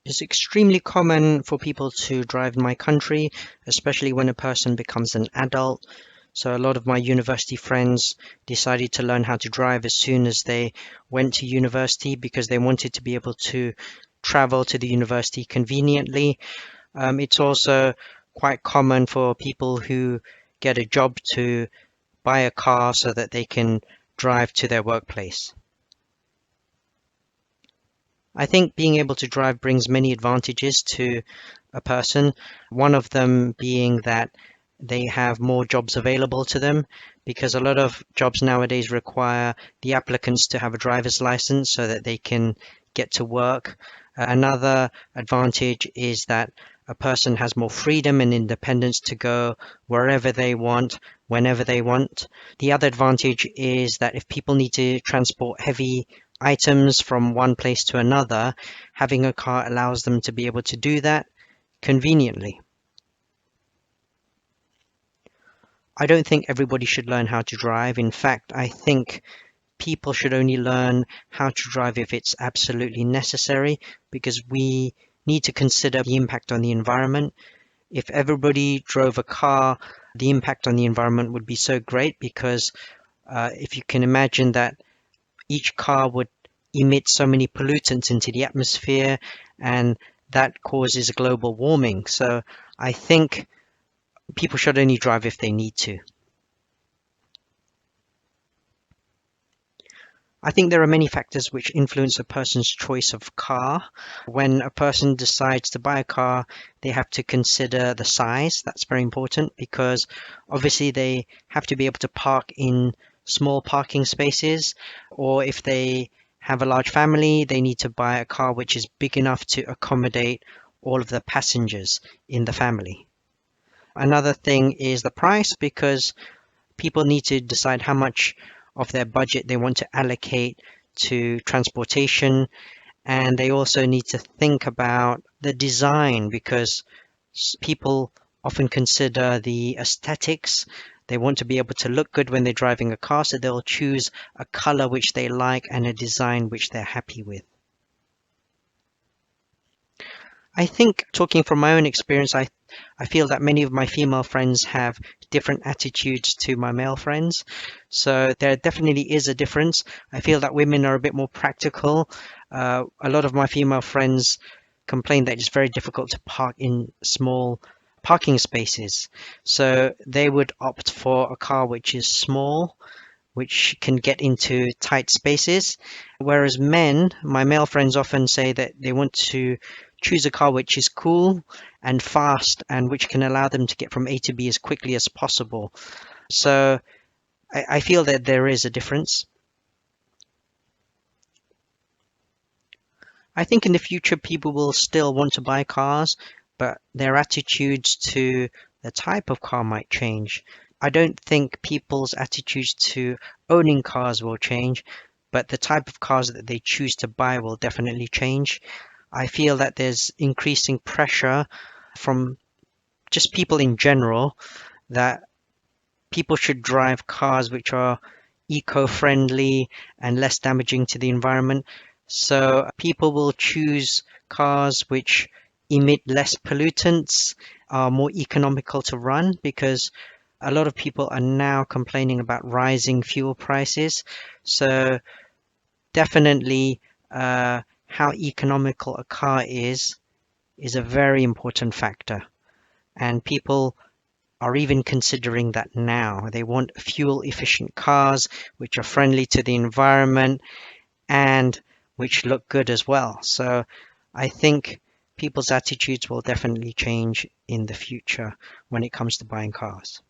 It's extremely common for people to drive in my country, especially when a person becomes an adult. So a lot of my university friends decided to learn how to drive as soon as they went to university because they wanted to be able to travel to the university conveniently. It's also quite common for people who get a job to buy a car so that they can drive to their workplace. I think being able to drive brings many advantages to a person. One of them being that they have more jobs available to them because a lot of jobs nowadays require the applicants to have a driver's license so that they can get to work. Another advantage is that a person has more freedom and independence to go wherever they want, whenever they want. The other advantage is that if people need to transport heavy items from one place to another, having a car allows them to be able to do that conveniently. I don't think everybody should learn how to drive. In fact, I think people should only learn how to drive if it's absolutely necessary because we need to consider the impact on the environment. If everybody drove a car, the impact on the environment would be so great because if you can imagine that each car would emit so many pollutants into the atmosphere and that causes global warming. So I think people should only drive if they need to. I think there are many factors which influence a person's choice of car. When a person decides to buy a car, they have to consider the size. That's very important because obviously they have to be able to park in small parking spaces, or if they have a large family, they need to buy a car which is big enough to accommodate all of the passengers in the family. Another thing is the price because people need to decide how much of their budget they want to allocate to transportation, and they also need to think about the design because people often consider the aesthetics. They want to be able to look good when they're driving a car, so they'll choose a color which they like and a design which they're happy with. I think, talking from my own experience, I feel that many of my female friends have different attitudes to my male friends. So there definitely is a difference. I feel that women are a bit more practical. A lot of my female friends complain that it's very difficult to park in small parking spaces. So they would opt for a car which is small, which can get into tight spaces. Whereas men, my male friends often say that they want to choose a car which is cool and fast and which can allow them to get from A to B as quickly as possible. So I feel that there is a difference. I think in the future people will still want to buy cars, but their attitudes to the type of car might change. I don't think people's attitudes to owning cars will change, but the type of cars that they choose to buy will definitely change. I feel that there's increasing pressure from just people in general that people should drive cars which are eco-friendly and less damaging to the environment. So people will choose cars which emit less pollutants, are more economical to run because a lot of people are now complaining about rising fuel prices. So definitely how economical a car is a very important factor. And people are even considering that now. They want fuel efficient cars which are friendly to the environment and which look good as well. So I think people's attitudes will definitely change in the future when it comes to buying cars.